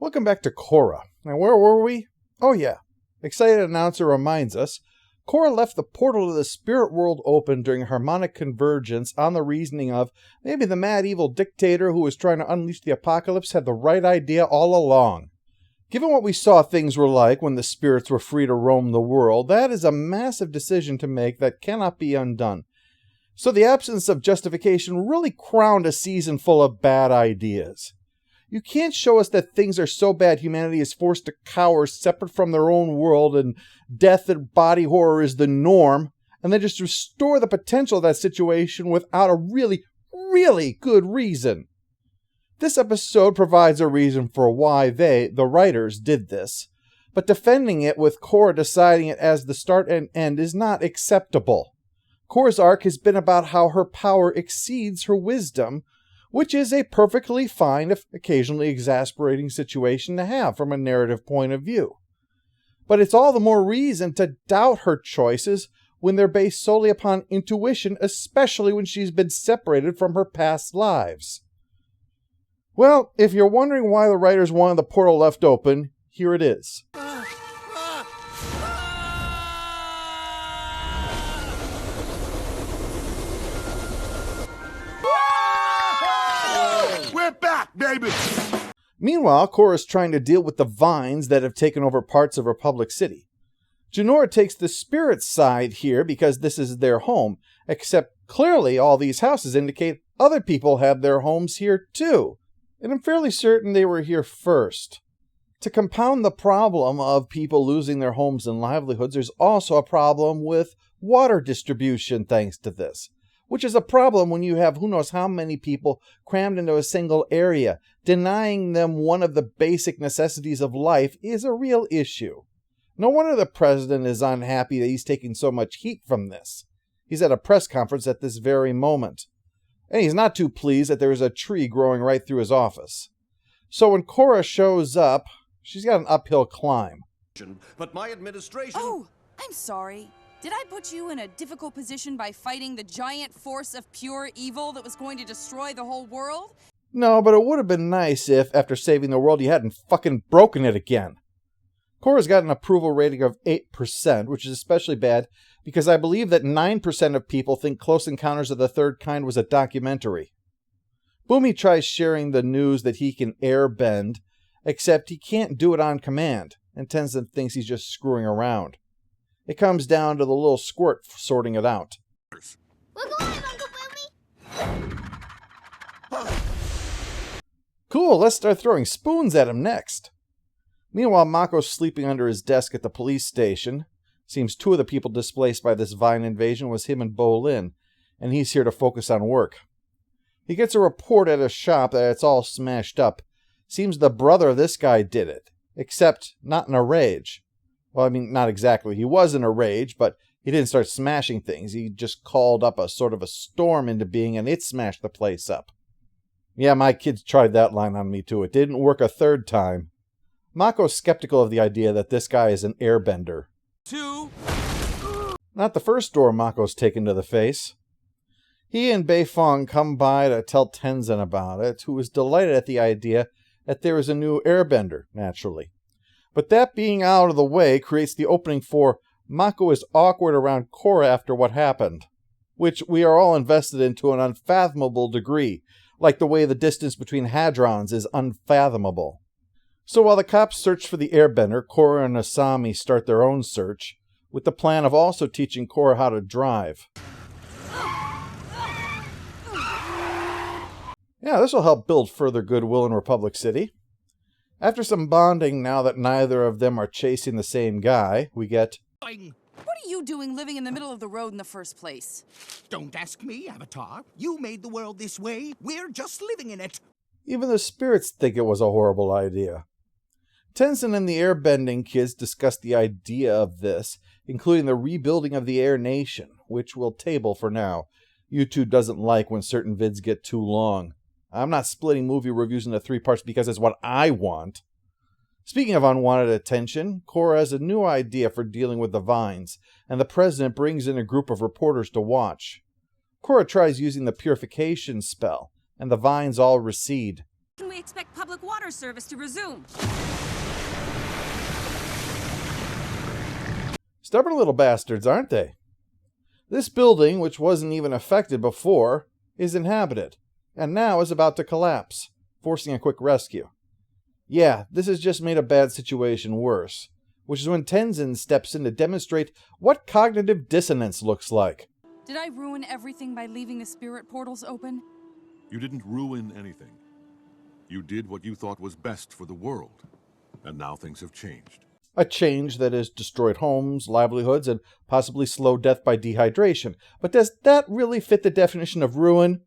Welcome back to Korra. Now, where were we? Oh yeah. Excited announcer reminds us, Korra left the portal to the spirit world open during harmonic convergence on the reasoning of maybe the mad evil dictator who was trying to unleash the apocalypse had the right idea all along. Given what we saw things were like when the spirits were free to roam the world, that is a massive decision to make that cannot be undone. So the absence of justification really crowned a season full of bad ideas. You can't show us that things are so bad humanity is forced to cower separate from their own world and death and body horror is the norm, and then just restore the potential of that situation without a really, really good reason. This episode provides a reason for why they, the writers, did this, but defending it with Korra deciding it as the start and end is not acceptable. Korra's arc has been about how her power exceeds her wisdom, which is a perfectly fine, if occasionally exasperating situation to have from a narrative point of view. But it's all the more reason to doubt her choices when they're based solely upon intuition, especially when she's been separated from her past lives. Well, if you're wondering why the writers wanted the portal left open, here it is. We're back, baby! Meanwhile, Korra's trying to deal with the vines that have taken over parts of Republic City. Jinora takes the spirit side here because this is their home, except clearly all these houses indicate other people have their homes here too, and I'm fairly certain they were here first. To compound the problem of people losing their homes and livelihoods, there's also a problem with water distribution thanks to this, which is a problem when you have who knows how many people crammed into a single area. Denying them one of the basic necessities of life is a real issue. No wonder the president is unhappy that he's taking so much heat from this. He's at a press conference at this very moment. And he's not too pleased that there is a tree growing right through his office. So when Korra shows up, she's got an uphill climb. But my administration... Oh, I'm sorry. Did I put you in a difficult position by fighting the giant force of pure evil that was going to destroy the whole world? No, but it would have been nice if, after saving the world, you hadn't fucking broken it again. Korra's got an approval rating of 8%, which is especially bad because I believe that 9% of people think Close Encounters of the Third Kind was a documentary. Boomy tries sharing the news that he can airbend, except he can't do it on command, and Tenzin thinks he's just screwing around. It comes down to the little squirt sorting it out. We're going, Uncle Boomy! Cool, let's start throwing spoons at him next. Meanwhile, Mako's sleeping under his desk at the police station. Seems two of the people displaced by this vine invasion was him and Bolin, and he's here to focus on work. He gets a report at a shop that it's all smashed up. Seems the brother of this guy did it, except not in a rage. Well, I mean, not exactly. He was in a rage, but he didn't start smashing things. He just called up a sort of a storm into being, and it smashed the place up. Yeah, my kids tried that line on me too. It didn't work a third time. Mako's skeptical of the idea that this guy is an airbender. Not the first door Mako's taken to the face. He and Beifong come by to tell Tenzin about it, who is delighted at the idea that there is a new airbender, naturally. But that being out of the way creates the opening for Mako is awkward around Korra after what happened, which we are all invested in to an unfathomable degree, like the way the distance between hadrons is unfathomable. So while the cops search for the airbender, Korra and Asami start their own search, with the plan of also teaching Korra how to drive. Yeah, this will help build further goodwill in Republic City. After some bonding, now that neither of them are chasing the same guy, we get... What are you doing living in the middle of the road in the first place? Don't ask me, Avatar. You made the world this way. We're just living in it. Even the spirits think it was a horrible idea. Tenzin and the airbending kids discuss the idea of this, including the rebuilding of the Air Nation, which we'll table for now. YouTube doesn't like when certain vids get too long. I'm not splitting movie reviews into 3 parts because it's what I want. Speaking of unwanted attention, Korra has a new idea for dealing with the vines, and the president brings in a group of reporters to watch. Korra tries using the purification spell, and the vines all recede. Can we expect public water service to resume? Stubborn little bastards, aren't they? This building, which wasn't even affected before, is inhabited, and now is about to collapse, forcing a quick rescue. Yeah, this has just made a bad situation worse, which is when Tenzin steps in to demonstrate what cognitive dissonance looks like. Did I ruin everything by leaving the spirit portals open? You didn't ruin anything. You did what you thought was best for the world, and now things have changed. A change that has destroyed homes, livelihoods, and possibly slowed death by dehydration. But does that really fit the definition of ruin?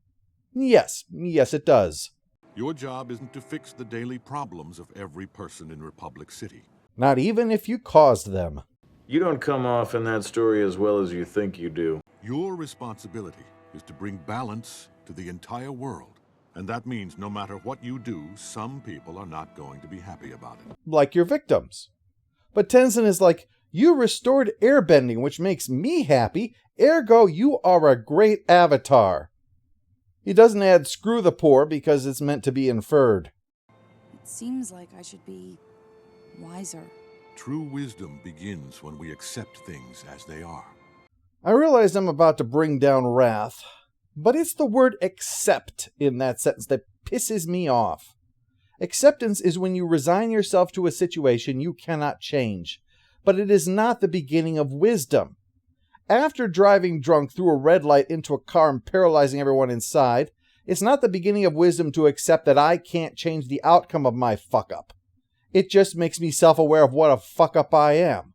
Yes it does. Your job isn't to fix the daily problems of every person in Republic City. Not even if you caused them. You don't come off in that story as well as you think you do. Your responsibility is to bring balance to the entire world. And that means no matter what you do, some people are not going to be happy about it. Like your victims. But Tenzin is like, you restored airbending, which makes me happy, ergo you are a great avatar. He doesn't add screw the poor because it's meant to be inferred. It seems like I should be wiser. True wisdom begins when we accept things as they are. I realize I'm about to bring down wrath, but it's the word accept in that sentence that pisses me off. Acceptance is when you resign yourself to a situation you cannot change, but it is not the beginning of wisdom. After driving drunk through a red light into a car and paralyzing everyone inside, it's not the beginning of wisdom to accept that I can't change the outcome of my fuck-up. It just makes me self-aware of what a fuck-up I am.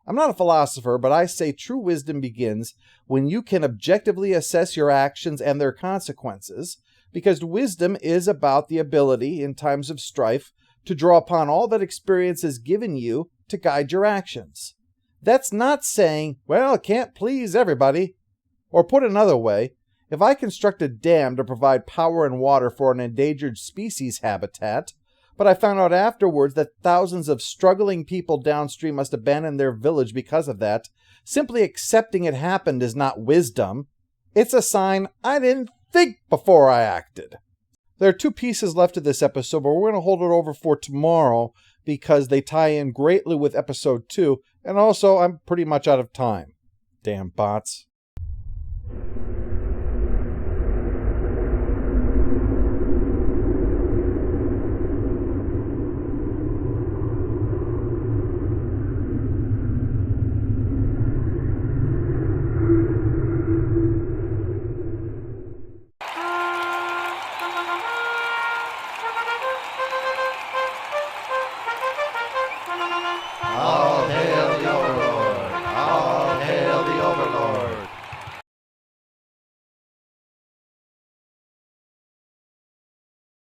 I'm not a philosopher, but I say true wisdom begins when you can objectively assess your actions and their consequences, because wisdom is about the ability, in times of strife, to draw upon all that experience has given you to guide your actions. That's not saying, well, can't please everybody. Or put another way, if I construct a dam to provide power and water for an endangered species habitat, but I found out afterwards that thousands of struggling people downstream must abandon their village because of that, simply accepting it happened is not wisdom. It's a sign I didn't think before I acted. There are 2 pieces left of this episode, but we're going to hold it over for tomorrow because they tie in greatly with episode 2, and also I'm pretty much out of time. Damn bots.